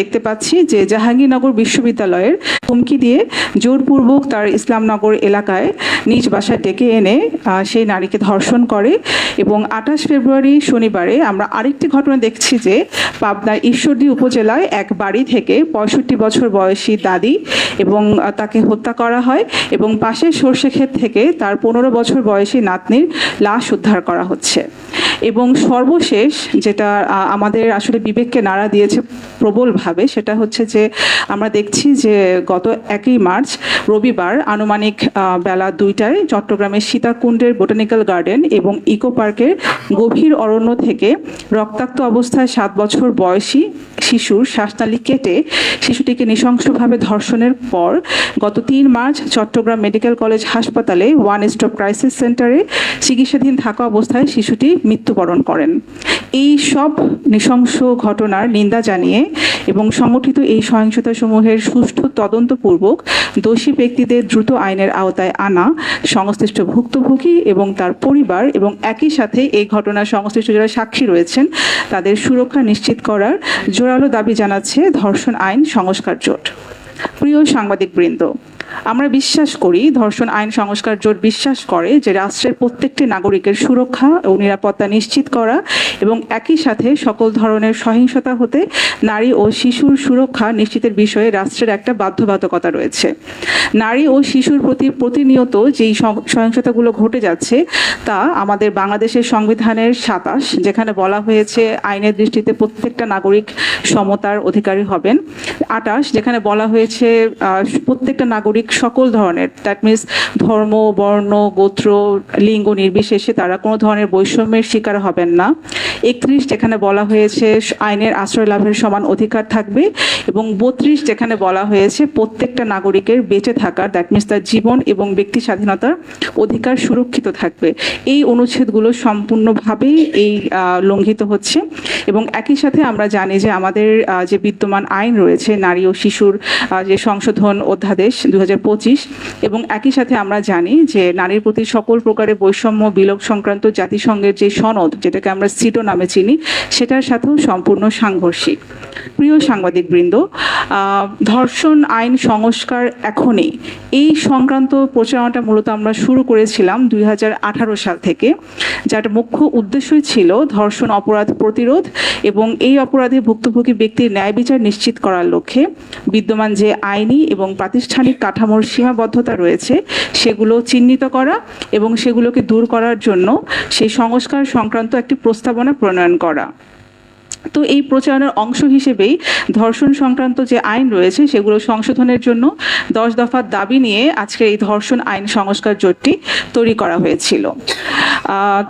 দেখতে পাচ্ছি যে জাহাঙ্গীরনগর বিশ্ববিদ্যালয়ের হুমকি দিয়ে জোরপূর্বক তার ইসলামনগর এলাকায় নিজ বাসায় ডেকে এনে সেই নারীকে ধর্ষণ করে। এবং 28 ফেব্রুয়ারি শনিবারে আমরা আরেকটি ঘটনা দেখছি যে পাবনার ঈশ্বরদী উপজেলায় এক বাড়ি থেকে 65 বছর বয়সী দাদি এবং তাকে হত্যা করা হয় এবং পাশের সর্ষেক্ষেত থেকে তার 15 বছর বয়সী নাতনির লাশ উদ্ধার করা হচ্ছে। এবং সর্বশেষ যেটা আমাদের আসলে বিবেককে নাড়া দিয়েছে প্রবলভাবে, সেটা হচ্ছে যে আমরা দেখছি যে গত 1 মার্চ রবিবার আনুমানিক বেলা 2টায় চট্টগ্রামের সীতাকুণ্ডের বোটানিক্যাল গার্ডেন এবং ইকো পার্কের গভীর অরণ্য থেকে রক্তাক্ত অবস্থায় 7 বছর বয়সী শিশুর শ্বাসনালী কেটে শিশুটিকে নৃশংসভাবে ধর্ষণের পর গত 3 মার্চ চট্টগ্রাম মেডিকেল কলেজ হাসপাতালে ওয়ান স্টপ ক্রাইসিস সেন্টারে চিকিৎসাধীন থাকা অবস্থায় শিশুটি মৃত্যুবরণ করেন। এই সব নৃশংস ঘটনার নিন্দা জানিয়ে এবং সংগঠিত এই সহিংসতাসমূহের সুষ্ঠু তদন্তপূর্বক দোষী ব্যক্তিদের দ্রুত আইনের আওতায় আনা, সংশ্লিষ্ট ভুক্তভোগী এবং তার পরিবার এবং একই সাথে এই ঘটনার সংশ্লিষ্ট যারা সাক্ষী রয়েছেন তাদের সুরক্ষা নিশ্চিত করার জোরালো দাবি জানাচ্ছে ধর্ষণ আইন সংস্কার জোট। প্রিয় সাংবাদিকবৃন্দ, আমরা বিশ্বাস করি, ধর্ষণ আইন সংস্কার জোট বিশ্বাস করে যে রাষ্ট্রের প্রত্যেকটি নাগরিকের সুরক্ষা ও নিরাপত্তা নিশ্চিত করা এবং একই সাথে সকল ধরনের সহিংসতা হতে নারী ও শিশুর সুরক্ষা নিশ্চিতের বিষয়ে রাষ্ট্রের একটা বাধ্যবাধকতা রয়েছে। নারী ও শিশুর প্রতি প্রতিনিয়ত যেই সহিংসতাগুলো ঘটে যাচ্ছে তা আমাদের বাংলাদেশের সংবিধানের 27, যেখানে বলা হয়েছে আইনের দৃষ্টিতে প্রত্যেকটা নাগরিক সমতার অধিকারী হবেন, 28 যেখানে বলা হয়েছে প্রত্যেকটা নাগরিক সকল ধরনের, দ্যাট মিনস ধর্ম, বর্ণ, গোত্র, লিঙ্গ নির্বিশেষে তারা কোনো ধরনের বৈষম্যের শিকার হবেন না, 31 যেখানে বলা হয়েছে আইনের আশ্রয় লাভের সমান অধিকার থাকবে এবং 32 যেখানে বলা হয়েছে প্রত্যেকটা নাগরিকের বেঁচে থাকার, দ্যাট মিনস তার জীবন এবং ব্যক্তি স্বাধীনতার অধিকার সুরক্ষিত থাকবে। এই অনুচ্ছেদগুলো সম্পূর্ণভাবেই লঙ্ঘিত হচ্ছে এবং একই সাথে আমরা জানি যে আমাদের যে বিদ্যমান আইন রয়েছে নারী ও শিশুর যে সংশোধন অধ্যাদেশ 2025 এবং একই সাথে আমরা জানি যে নারীর প্রতি সকল প্রকারের বৈষম্য বিলোপ সংক্রান্ত জাতিসংঘের যে সনদ, যেটাকে আমরা সিটো নামে চিনি, সেটার সাথেও সম্পূর্ণ সাংঘর্ষিক। প্রিয় সাংবাদিকবৃন্দ, ধর্ষণ আইন সংস্কার এখনই এই সংক্রান্ত প্রচারণাটা মূলত আমরা শুরু করেছিলাম 2018 সাল থেকে, যার মুখ্য উদ্দেশ্যই ছিল ধর্ষণ অপরাধ প্রতিরোধ এবং এই অপরাধে ভুক্তভোগী ব্যক্তির ন্যায় বিচার নিশ্চিত করার লক্ষ্যে বিদ্যমান যে আইনি এবং প্রাতিষ্ঠানিক কাঠামোর সীমাবদ্ধতা রয়েছে সেগুলো চিহ্নিত করা এবং সেগুলোকে দূর করার জন্য সেই সংস্কার সংক্রান্ত একটি প্রস্তাবনা প্রণয়ন করা। তো এই প্রচারণার অংশ হিসেবেই ধর্ষণ সংক্রান্ত যে আইন রয়েছে সেগুলো সংশোধনের জন্য 10 দফার দাবি নিয়ে আজকে এই ধর্ষণ আইন সংস্কার জোটটি তৈরি করা হয়েছিল।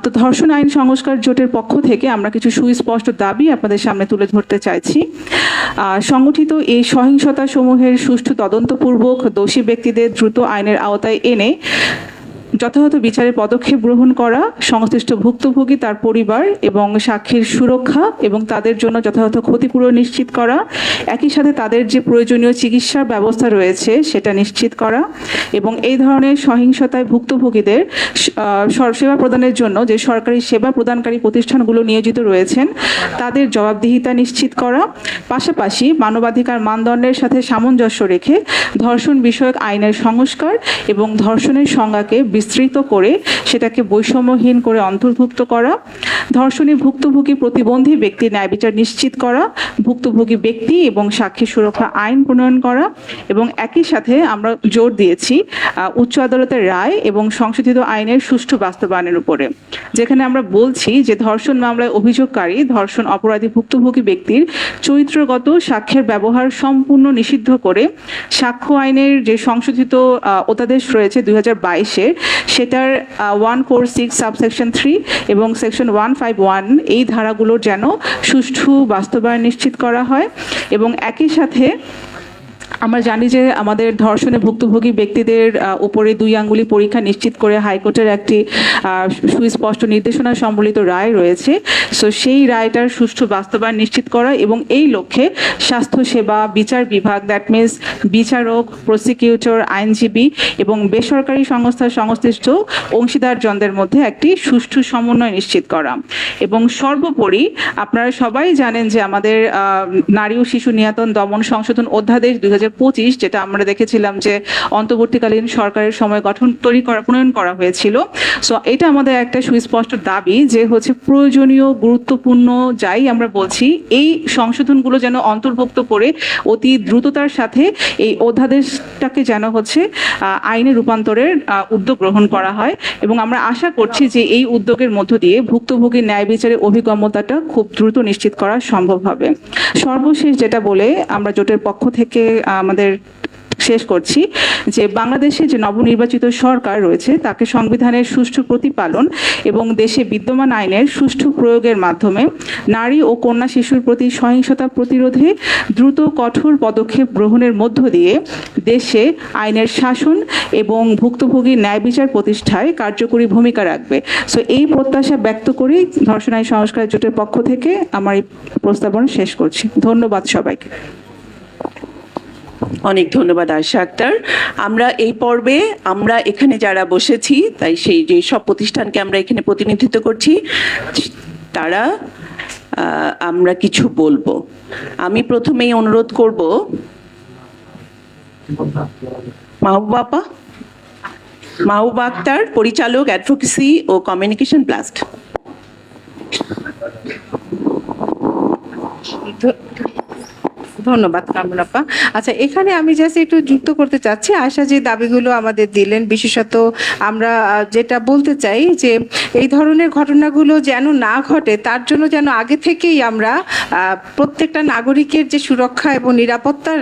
তো ধর্ষণ আইন সংস্কার জোটের পক্ষ থেকে আমরা কিছু সুস্পষ্ট দাবি আপনাদের সামনে তুলে ধরতে চাইছি। সংগঠিত এই সহিংসতা সমূহের সুষ্ঠু তদন্তপূর্বক দোষী ব্যক্তিদের দ্রুত আইনের আওতায় এনে যথাযথ বিচারের পদক্ষেপ গ্রহণ করা, সংশ্লিষ্ট ভুক্তভোগী তার পরিবার এবং সাক্ষীর সুরক্ষা এবং তাদের জন্য যথাযথ ক্ষতিপূরণ নিশ্চিত করা, একই সাথে তাদের যে প্রয়োজনীয় চিকিৎসার ব্যবস্থা রয়েছে সেটা নিশ্চিত করা এবং এই ধরনের সহিংসতায় ভুক্তভোগীদের সেবা প্রদানের জন্য যে সরকারি সেবা প্রদানকারী প্রতিষ্ঠানগুলো নিয়োজিত রয়েছেন তাদের জবাবদিহিতা নিশ্চিত করা, পাশাপাশি মানবাধিকার মানদণ্ডের সাথে সামঞ্জস্য রেখে ধর্ষণ বিষয়ক আইনের সংস্কার এবং ধর্ষণের সংজ্ঞাকে বিস্তৃত করে সেটাকে বৈষম্যহীন করে অন্তর্ভুক্ত করা, ধর্ষণে ভুক্তভোগী প্রতিবন্ধী ব্যক্তির ন্যায় বিচার নিশ্চিত করা, ভুক্তভোগী ব্যক্তি এবং সাক্ষী সুরক্ষা আইন প্রণয়ন করা এবং একই সাথে আমরা জোর দিয়েছি উচ্চ আদালতের রায় এবং সংশোধিত আইনের সুষ্ঠু বাস্তবায়নের উপরে, যেখানে আমরা বলছি যে ধর্ষণ মামলায় অভিযোগকারী ধর্ষণ অপরাধী ভুক্তভোগী ব্যক্তির চরিত্রগত সাক্ষ্যের ব্যবহার সম্পূর্ণ নিষিদ্ধ করে সাক্ষ্য আইনের যে সংশোধিত অধ্যাদেশ রয়েছে 2022-এর সেটার 146 সাবসেকশন 3 এবং সেকশন 151 এই ধারাগুলোর যেন সুষ্ঠু বাস্তবায়ন নিশ্চিত করা হয় এবং একই সাথে আমরা জানি যে আমাদের ধর্ষণে ভুক্তভোগী ব্যক্তিদের উপরে 2 আঙ্গুলি পরীক্ষা নিশ্চিত করে হাইকোর্টের একটি সুস্পষ্ট নির্দেশনা সম্বলিত রায় রয়েছে। সো সেই রায়টার সুষ্ঠু বাস্তবায়ন নিশ্চিত করা এবং এই লক্ষ্যে স্বাস্থ্যসেবা বিচার বিভাগ, দ্যাট মিনস বিচারক, প্রসিকিউটর, আইনজীবী এবং বেসরকারি সংস্থার সংশ্লিষ্ট অংশীদারজনদের মধ্যে একটি সুষ্ঠু সমন্বয় নিশ্চিত করা। এবং সর্বোপরি আপনারা সবাই জানেন যে আমাদের নারী ও শিশু নির্যাতন দমন সংশোধন অধ্যাদেশ 2025, যেটা আমরা দেখেছিলাম যে অন্তর্বর্তীকালীন সরকারের সময় প্রণয়ন করা হয়েছিল। সো এটা আমাদের একটা সুস্পষ্ট দাবি যে হচ্ছে প্রয়োজনীয়, গুরুত্বপূর্ণ যাই আমরা বলছি, এই সংশোধনগুলো যেন অন্তর্ভুক্ত করে অতি দ্রুততার সাথে এই অধ্যাদেশটাকে যেন হচ্ছে আইনে রূপান্তরের উদ্যোগ গ্রহণ করা হয়। এবং আমরা আশা করছি যে এই উদ্যোগের মধ্য দিয়ে ভুক্তভোগী ন্যায় বিচারের অভিগম্যতাটা খুব দ্রুত নিশ্চিত করা সম্ভব হবে। সর্বশেষ যেটা বলে আমরা জোটের পক্ষ থেকে আমাদের শেষ করছি যে বাংলাদেশে যে নবনির্বাচিত সরকার রয়েছে তাকে সংবিধানের সুষ্ঠু প্রতিপালন এবং দেশে বিদ্যমান আইনের সুষ্ঠু প্রয়োগের মাধ্যমে নারী ও কন্যা শিশুর প্রতি সহিংসতা প্রতিরোধে দ্রুত কঠোর পদক্ষেপ গ্রহণের মধ্য দিয়ে দেশে আইনের শাসন এবং ভুক্তভোগী ন্যায় বিচার প্রতিষ্ঠায় কার্যকরী ভূমিকা রাখবে। সো এই প্রত্যাশা ব্যক্ত করেই ধর্ষণ আইন সংস্কার জোটের পক্ষ থেকে আমার এই প্রস্তাবনা শেষ করছি। ধন্যবাদ সবাইকে। অনেক ধন্যবাদ আয়েশা আক্তার। আমরা এই পর্বে আমরা এখানে যারা বসেছি, তাই সেই যে সব প্রতিষ্ঠানকে আমরা এখানে প্রতিনিধিত্ব করছি, তারা আমরা কিছু বলবো। আমি প্রথমেই অনুরোধ করব মাহবুবা আক্তার, পরিচালক, অ্যাডভোকেসি ও কমিউনিকেশন ব্লাস্ট। ধন্যবাদ কামরুন্নাপা। আচ্ছা, এখানে আমি জাস্ট একটু যুক্ত করতে চাচ্ছি আয়শা যে দাবিগুলো আমাদের দিলেন। বিশেষত আমরা যেটা বলতে চাই যে এই ধরনের ঘটনাগুলো যেন না ঘটে, তার জন্য যেন আগে থেকেই আমরা প্রত্যেকটা নাগরিকের যে সুরক্ষা এবং নিরাপত্তার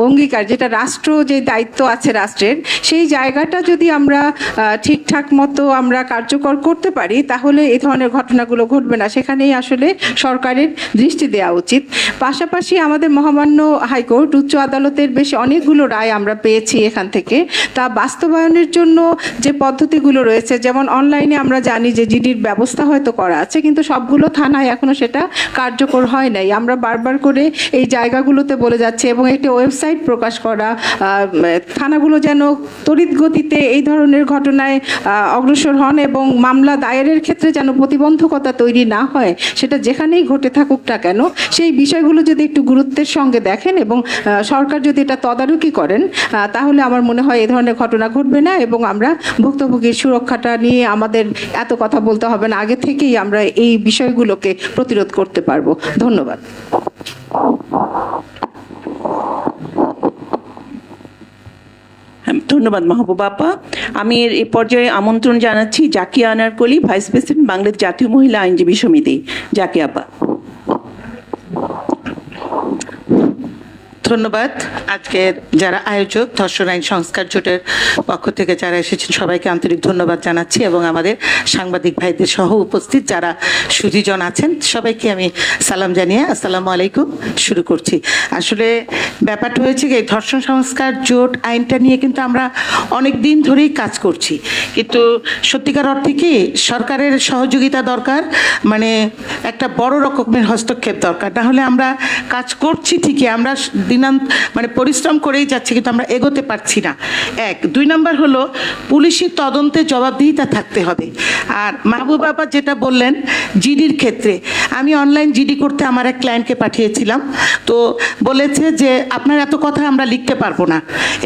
অঙ্গীকার, যেটা রাষ্ট্র যে দায়িত্ব আছে রাষ্ট্রের, সেই জায়গাটা যদি আমরা ঠিকঠাক মতো আমরা কার্যকর করতে পারি তাহলে এই ধরনের ঘটনাগুলো ঘটবে না। সেখানেই আসলে সরকারের দৃষ্টি দেওয়া উচিত। পাশাপাশি আমাদের মহামান্য হাইকোর্ট, উচ্চ আদালতের বেশ অনেকগুলো রায় আমরা পেয়েছি এখান থেকে। তা বাস্তবায়নের জন্য যে পদ্ধতিগুলো রয়েছে, যেমন অনলাইনে আমরা জানি যে জিডির ব্যবস্থা হয়তো করা আছে, কিন্তু সবগুলো থানায় এখনো সেটা কার্যকর হয় নাই। আমরা বারবার করে এই জায়গাগুলোতে বলে যাচ্ছি এবং একটি ওয়েবসাইট প্রকাশ করা, থানাগুলো যেন তড়িৎ গতিতে এই ধরনের ঘটনায় অগ্রসর হন এবং মামলা দায়েরের ক্ষেত্রে যেন প্রতিবন্ধকতা তৈরি না হয়, সেটা যেখানেই ঘটে থাকুক না কেন, সেই বিষয়গুলো যদি একটু গুরুত্বের সঙ্গে দেখেন এবং সরকার যদি এটা তদারকি করেন, তাহলে আমার মনে হয় এই ধরনের ঘটনা ঘটবে না এবং আমরা ভুক্তভোগীর সুরক্ষাটা নিয়ে আমাদের এত কথা বলতে হবে না, আগে থেকেই আমরা এই বিষয়গুলোকে প্রতিরোধ করতে পারবো। ধন্যবাদ। ধন্যবাদ মাহবুবা আপা। আমি এই পর্যায়ে আমন্ত্রণ জানাচ্ছি জাকিয়া আনারকলি, ভাইস প্রেসিডেন্ট, বাংলাদেশ জাতীয় মহিলা আইনজীবী সমিতি। জাকিয়া আপা। ধন্যবাদ। আজকের যারা আয়োজক, ধর্ষণ আইন সংস্কার জোটের পক্ষ থেকে যারা এসেছেন সবাইকে আন্তরিক ধন্যবাদ জানাচ্ছি এবং আমাদের সাংবাদিক ভাইদের সহ উপস্থিত যারা সুধীজন আছেন সবাইকে আমি সালাম জানিয়ে আসসালামু আলাইকুম শুরু করছি। আসলে ব্যাপারটা হয়েছে কি, ধর্ষণ সংস্কার জোট আইনটা নিয়ে কিন্তু আমরা অনেক দিন ধরেই কাজ করছি, কিন্তু সত্যিকার অর্থে কি সরকারের সহযোগিতা দরকার, মানে একটা বড় রকমের হস্তক্ষেপ দরকার। না হলে আমরা কাজ করছি ঠিকই, আমরা মানে পরিশ্রম করেই যাচ্ছে, কিন্তু আমরা এগোতে পারছি না। এক, দুই নম্বর হলো পুলিশি তদন্তে জবাবদিহিতা থাকতে হবে। আর মাহবুবা আপা যেটা বললেন জিডির ক্ষেত্রে, আমি অনলাইন জিডি করতে আমার এক ক্লায়েন্টকে পাঠিয়েছিলাম, তো বলেছে যে আপনার এত কথা আমরা লিখতে পারবো না,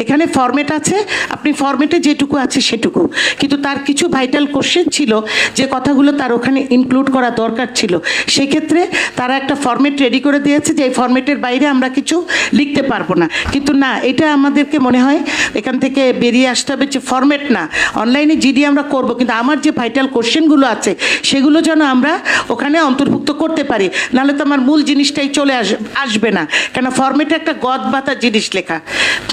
এখানে ফরম্যাট আছে, আপনি ফরম্যাটে যেটুকু আছে সেটুকু, কিন্তু তার কিছু ভাইটাল কোশ্চেন ছিল যে কথাগুলো তার ওখানে ইনক্লুড করা দরকার ছিল, সেক্ষেত্রে তারা একটা ফরম্যাট রেডি করে দিয়েছে যে এই ফরম্যাটের বাইরে আমরা কিছু লিখতে পারবো না। কিন্তু না, এটা আমাদেরকে মনে হয় এখান থেকে বেরিয়ে আসতে হবে যে ফরম্যাট না, অনলাইনে জিডি আমরা করব, কিন্তু আমার যে ভাইটাল কোশ্চেনগুলো আছে সেগুলো যেন আমরা ওখানে অন্তর্ভুক্ত করতে পারি, নাহলে তো আমার মূল জিনিসটাই চলে আসবে না। কেন ফরম্যাটে একটা গদ বাতা জিনিস লেখা,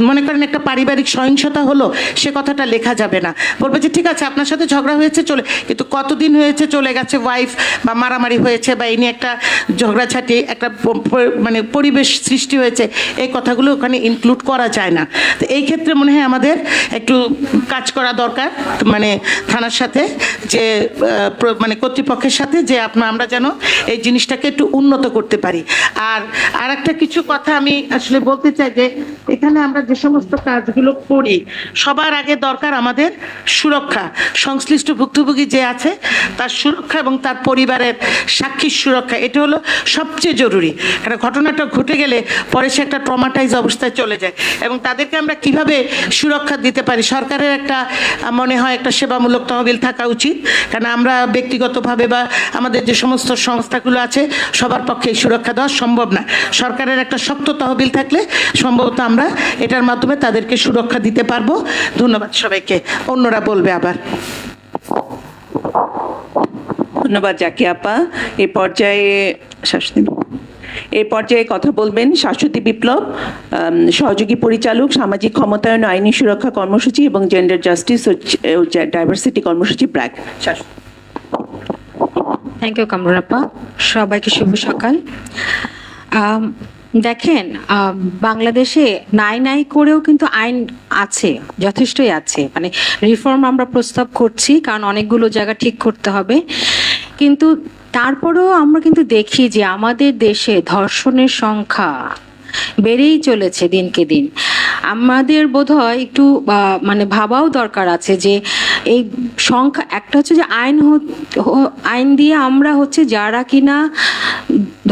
মনে করেন একটা পারিবারিক সহিংসতা হলো, সে কথাটা লেখা যাবে না, বলবে যে ঠিক আছে আপনার সাথে ঝগড়া হয়েছে চলে, কিন্তু কতদিন হয়েছে চলে গেছে ওয়াইফ, বা মারামারি হয়েছে, বা এই নিয়ে একটা ঝগড়াঝাটি, একটা মানে পরিবেশ সৃষ্টি হয়েছে, এই কথাগুলো ওখানে ইনক্লুড করা যায় না। তো এই ক্ষেত্রে মনে হয় আমাদের একটু কাজ করা দরকার, মানে থানার সাথে যে মানে কর্তৃপক্ষের সাথে, যে আমরা যেন এই জিনিসটাকে একটু উন্নত করতে পারি। আর একটা কিছু কথা আমি আসলে বলতে চাই যে এখানে আমরা যে সমস্ত কাজগুলো করি সবার আগে দরকার আমাদের সুরক্ষা, সংশ্লিষ্ট ভুক্তভোগী যে আছে তার সুরক্ষা এবং তার পরিবারের সাক্ষীর সুরক্ষা, এটা হলো সবচেয়ে জরুরি। কারণ ঘটনাটা ঘটে গেলে পরে সে একটা ট্রমাটাইজ অবস্থায় চলে যায়, এবং তাদেরকে আমরা কিভাবে সুরক্ষা দিতে পারি। সরকারের একটা মনে হয় একটা সেবামূলক তহবিল থাকা উচিত, কারণ আমরা ব্যক্তিগতভাবে বা আমাদের যে সমস্ত সংস্থাগুলো আছে সবার পক্ষে এই সুরক্ষা দেওয়া সম্ভব না। সরকারের একটা শক্ত তহবিল থাকলে সম্ভবত আমরা এটার মাধ্যমে তাদেরকে সুরক্ষা দিতে পারবো। ধন্যবাদ সবাইকে। অন্যরা বলবে আবার। ধন্যবাদ জাকিয়া আপা। এই পর্যায়ে কথা বলবেন শাশ্বতী বিপ্লব, সহযোগী পরিচালক, সামাজিক ক্ষমতায়ন, আইনি সুরক্ষা কর্মসূচি এবং জেন্ডার জাস্টিস ও ডাইভার্সিটি কর্মসূচি ব্র্যাক। থ্যাংক ইউ কামরুন আপা, সবাইকে শুভ সকাল। দেখেন, বাংলাদেশে নাই নাই করেও কিন্তু আইন আছে, যথেষ্টই আছে। মানে রিফর্ম আমরা প্রস্তাব করছি, কারণ অনেকগুলো জায়গা ঠিক করতে হবে, কিন্তু তারপরেও আমরা কিন্তু দেখি যে আমাদের দেশে ধর্ষণের সংখ্যা বেড়েই চলেছে দিনকে দিন। আমাদের বোধহয় একটু মানে ভাবাও দরকার আছে যে এই সংখ্যা, একটা হচ্ছে যে আইন দিয়ে আমরা হচ্ছে যারা কিনা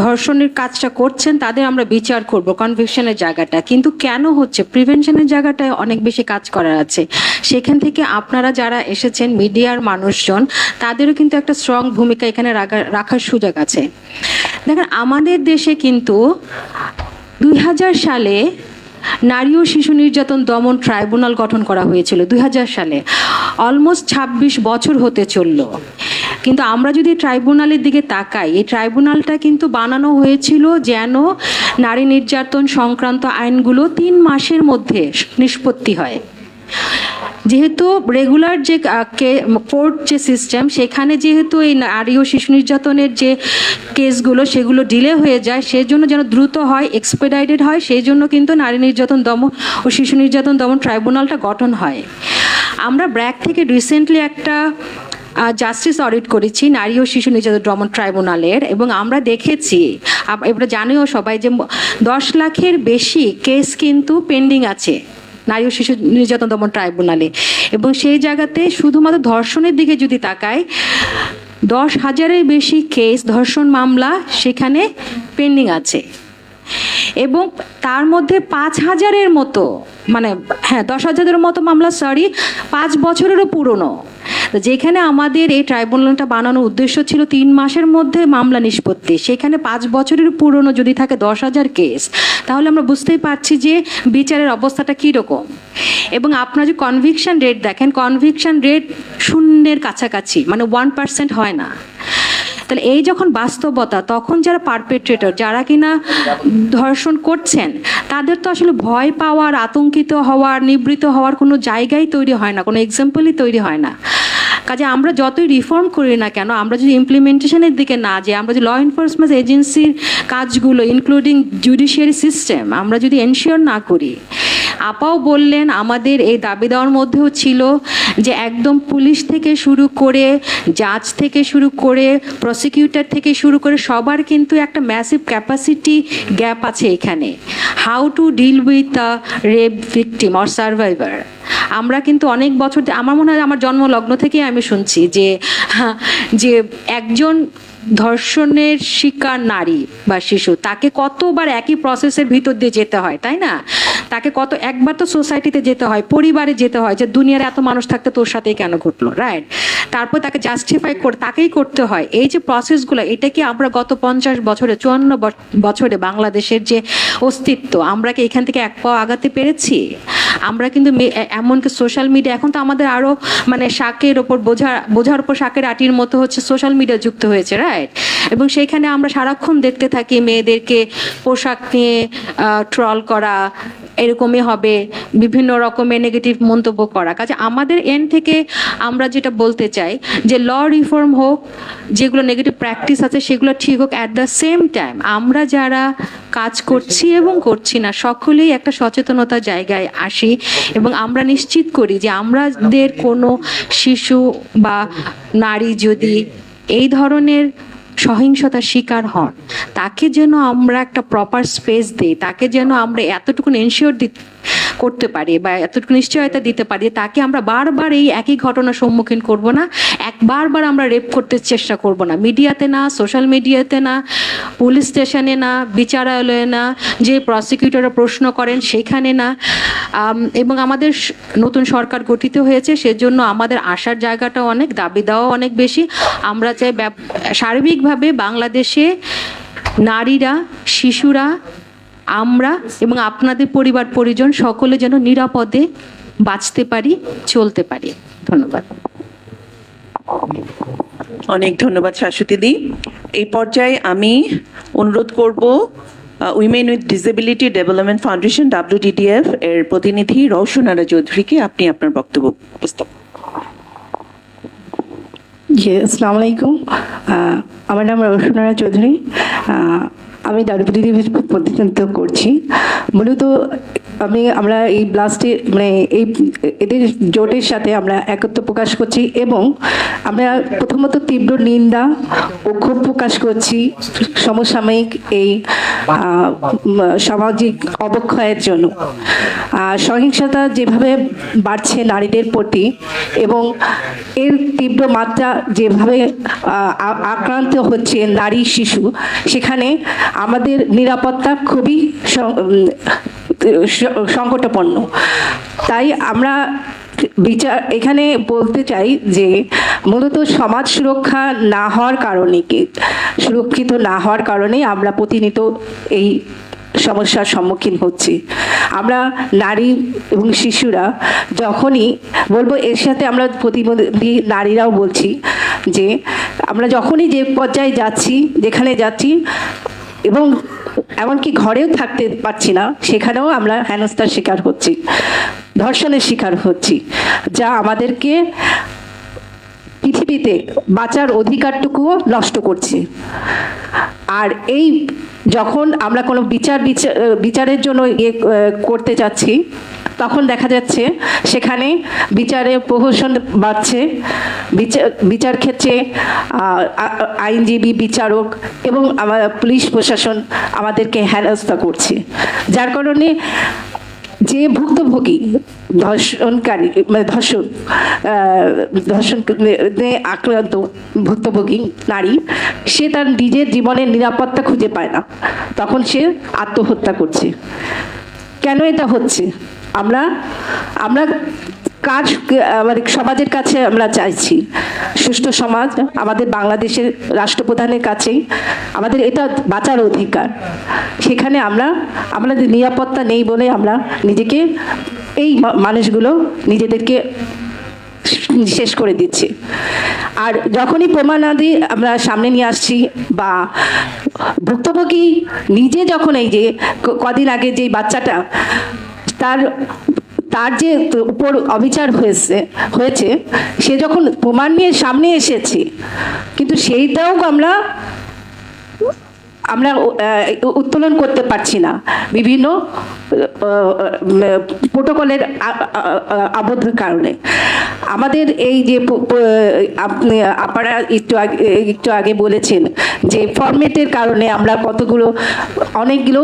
ধর্ষণের কাজটা করছেন তাদের আমরা বিচার করব, কনভিকশনের জায়গাটা, কিন্তু কেন হচ্ছে প্রিভেনশনের জায়গাটায় অনেক বেশি কাজ করার আছে। সেখান থেকে আপনারা যারা এসেছেন মিডিয়ার মানুষজন, তাদেরও কিন্তু একটা স্ট্রং ভূমিকা এখানে রাখার সুযোগ আছে। দেখেন, আমাদের দেশে কিন্তু 2000 সালে নারী ও শিশু নির্যাতন দমন ট্রাইব্যুনাল গঠন করা হয়েছিল 2000 সালে। অলমোস্ট 26 বছর হতে চলল, কিন্তু আমরা যদি ট্রাইব্যুনালের দিকে তাকাই, এই ট্রাইব্যুনালটা কিন্তু বানানো হয়েছিল যেন নারী নির্যাতন সংক্রান্ত আইনগুলো 3 মাসের মধ্যে নিষ্পত্তি হয়। যেহেতু রেগুলার যে কোর্ট যে সিস্টেম, সেখানে যেহেতু এই নারী ও শিশু নির্যাতনের যে কেসগুলো সেগুলো ডিলে হয়ে যায়, সেজন্য যেন দ্রুত হয়, এক্সপেডাইটেড হয়, সেই জন্য কিন্তু নারী নির্যাতন দমন ও শিশু নির্যাতন দমন ট্রাইব্যুনালটা গঠন হয়। আমরা ব্র্যাক থেকে রিসেন্টলি একটা জাস্টিস অডিট করেছি নারী ও শিশু নির্যাতন দমন ট্রাইব্যুনালের, এবং আমরা দেখেছি, এবার জানিও সবাই, যে 10 লাখের বেশি কেস কিন্তু পেন্ডিং আছে নারী ও শিশু নির্যাতন দমন ট্রাইব্যুনালে। এবং সেই জায়গাতে শুধুমাত্র ধর্ষণের দিকে যদি তাকাই, 10,000-এর বেশি কেস, ধর্ষণ মামলা সেখানে পেন্ডিং আছে, এবং তার মধ্যে 5,000-এর মতো, মানে 10,000-এর মতো মামলা 5 বছরেরও পুরনো। যেখানে আমাদের এই ট্রাইব্যুনালটা বানানোর উদ্দেশ্য ছিল 3 মাসের মধ্যে মামলা নিষ্পত্তি, সেখানে 5 বছরের পুরনো যদি থাকে 10,000 কেস, তাহলে আমরা বুঝতেই পারছি যে বিচারের অবস্থাটা কীরকম। এবং আপনারা যে কনভিকশন রেট দেখেন, কনভিকশন রেট 0-এর কাছাকাছি, মানে 1% হয় না। তাহলে এই যখন বাস্তবতা, তখন যারা পারপেট্রেটর, যারা কিনা ধর্ষণ করছেন, তাদের তো আসলে ভয় পাওয়ার, আতঙ্কিত হওয়ার, নিবৃত হওয়ার কোনো জায়গাই তৈরি হয় না, কোনো এক্সাম্পলই তৈরি হয় না। কাজে আমরা যতই রিফর্ম করি না কেন, আমরা যদি ইমপ্লিমেন্টেশনের দিকে না যাই, আমরা যদি ল এনফোর্সমেন্ট এজেন্সির কাজগুলো ইনক্লুডিং জুডিশিয়ারি সিস্টেম আমরা যদি এনশিওর না করি, আপাও বললেন আমাদের এই দাবি দেওয়ার মধ্যেও ছিল যে একদম পুলিশ থেকে শুরু করে, জাজ থেকে শুরু করে, প্রসিকিউটর থেকে শুরু করে সবার কিন্তু একটা ম্যাসিভ ক্যাপাসিটি গ্যাপ আছে এখানে। How to deal with the rape victim or survivor. আমরা কিন্তু অনেক বছর, আমার মনে হয় আমার জন্মলগ্ন থেকেই আমি শুনছি যে একজন ধর্ষণের শিকার নারী বা শিশু, তাকে কতবার একই প্রসেসের ভিতর দিয়ে যেতে হয়, তাই না? তাকে একবার তো সোসাইটিতে যেতে হয়, পরিবারে যেতে হয়, যে দুনিয়ার এত মানুষ থাকতে তোর সাথেই কেন ঘটলো, রাইট? তারপর তাকে জাস্টিফাই তাকেই করতে হয়। এই যে প্রসেসগুলো, এটা কি আমরা গত 50 বছরে, 54 বছরে বাংলাদেশের যে অস্তিত্ব, আমরা কি এখান থেকে এক পাও আগাতে পেরেছি? আমরা কিন্তু এমনকি সোশ্যাল মিডিয়া, এখন তো আমাদের আরও মানে শাকের ওপর বোঝার ওপর শাকের আটির মতো হচ্ছে সোশ্যাল মিডিয়া যুক্ত হয়েছে, রাইট? এবং সেইখানে আমরা সারাক্ষণ দেখতে থাকি মেয়েদেরকে পোশাক নিয়ে ট্রল করা, এরকমই হবে, বিভিন্ন রকমের নেগেটিভ মন্তব্য করা। কাজে আমাদের এন্ড থেকে আমরা যেটা বলতে চাই যে ল রিফর্ম হোক, যেগুলো নেগেটিভ প্র্যাকটিস আছে সেগুলো ঠিক হোক, অ্যাট দ্য সেম টাইম আমরা যারা কাজ করছি এবং করছি না সকলেই একটা সচেতনতার জায়গায় আসি এবং আমরা নিশ্চিত করি যে আমাদের কোনো শিশু বা নারী যদি এই ধরনের সহিংসতার শিকার হন, তাকে যেন আমরা একটা প্রপার স্পেস দিই, তাকে যেন আমরা এতটুকু এনশিওর করতে পারি বা এতটুকু নিশ্চয়তা দিতে পারি, তাকে আমরা বারবার এই একই ঘটনার সম্মুখীন করব না, বারবার আমরা রেপ করতে চেষ্টা করব না, মিডিয়াতে না, সোশ্যাল মিডিয়াতে না, পুলিশ স্টেশনে না, বিচারালয়ে না, যে প্রসিকিউটররা প্রশ্ন করেন সেখানে না। এবং আমাদের নতুন সরকার গঠিত হয়েছে, সেজন্য আমাদের আশার জায়গাটা অনেক, দাবি দেওয়া অনেক বেশি। আমরা চাই সার্বিকভাবে বাংলাদেশে নারীরা, শিশুরা, আমরা এবং আপনাদের পরিবার পরিজন সকলে যেন নিরাপদে বাঁচতে পারি, চলতে পারি। ধন্যবাদ। অনেক ধন্যবাদ শাশ্বতী দি। এই পর্যায়ে আমি অনুরোধ করব women with disability development foundation WDDF এর প্রতিনিধি রওশনারা চৌধুরীকে আপনি আপনার বক্তব্য উপস্থাপন। জি, আসসালামু আলাইকুম। আমার নাম রওশনারা চৌধুরী। আমি WDDF প্রতিনিধিত্ব করছি। মূলত আমরা এই ব্লাস্টে মানে এদের জোটের সাথে আমরা একত্র প্রকাশ করছি এবং আমরা প্রথমত তীব্র নিন্দা ও ক্ষোভ প্রকাশ করছি সমসাময়িক এই সামাজিক অবক্ষয়ের জন্য। সহিংসতা যেভাবে বাড়ছে নারীদের প্রতি এবং এর তীব্র মাত্রা যেভাবে আক্রান্ত হচ্ছে নারী, শিশু, সেখানে আমাদের নিরাপত্তা খুবই সংকটাপন্ন। তাই আমরা এখানে বলতে চাই যে মূলত সমাজ সুরক্ষা না হওয়ার কারণে, সুরক্ষিত না হওয়ার কারণে আমরা প্রতিনিয়ত এই সমস্যার সম্মুখীন হচ্ছি। আমরা নারী এবং শিশুরা যখনই বলবো, এর সাথে আমরা প্রতিবন্ধী নারীরাও বলছি যে আমরা যখনই যে পর্যায়ে যাচ্ছি, যেখানে যাচ্ছি এবং এমনকি ঘরেও থাকতে পারছি না, সেখানেও আমরা হেনস্থার শিকার হচ্ছি, ধর্ষণের শিকার হচ্ছি, যা আমাদেরকে পৃথিবীতে বাঁচার অধিকারটুকুও নষ্ট করছে। আর এই যখন আমরা কোনো বিচারের জন্য করতে যাচ্ছি, তখন দেখা যাচ্ছে সেখানে বিচারে প্রহসন বাড়ছে, বিচার ক্ষেত্রে আইনজীবী, বিচারক এবং পুলিশ প্রশাসন আমাদেরকে হেনস্থা করছে, যার কারণে যে ভুক্তভোগী ধর্ষণকারী মানে ধর্ষণ আক্রান্ত ভুক্তভোগী নারী, সে তার নিজের জীবনের নিরাপত্তা খুঁজে পায় না, তখন সে আত্মহত্যা করছে। কেন এটা হচ্ছে? আমরা আমাদের সমাজের কাছে আমরা চাইছি সুষ্ঠু সমাজ, আমাদের বাংলাদেশের রাষ্ট্রপ্রধানের কাছেই আমাদের এটা বাঁচার অধিকার। সেখানে আমাদের নিরাপত্তা নেই বলে আমরা নিজেকে, এই মানুষগুলো নিজেদেরকে শেষ করে দিচ্ছে। আর যখনই প্রমাণাদি আমরা সামনে নিয়ে আসছি বা ভুক্তভোগী নিজে যখন এই যে কদিন আগে যে বাচ্চাটা তার যে উপর অবিচার হয়েছে সে যখন প্রমাণ নিয়ে সামনে এসেছে, কিন্তু সেইটাও আমরা উত্তোলন করতে পারছি না বিভিন্ন প্রোটোকলের আবদ্ধের কারণে। আমাদের এই যে আপনারা একটু আগে বলেছেন যে ফরম্যাটের কারণে আমরা অনেকগুলো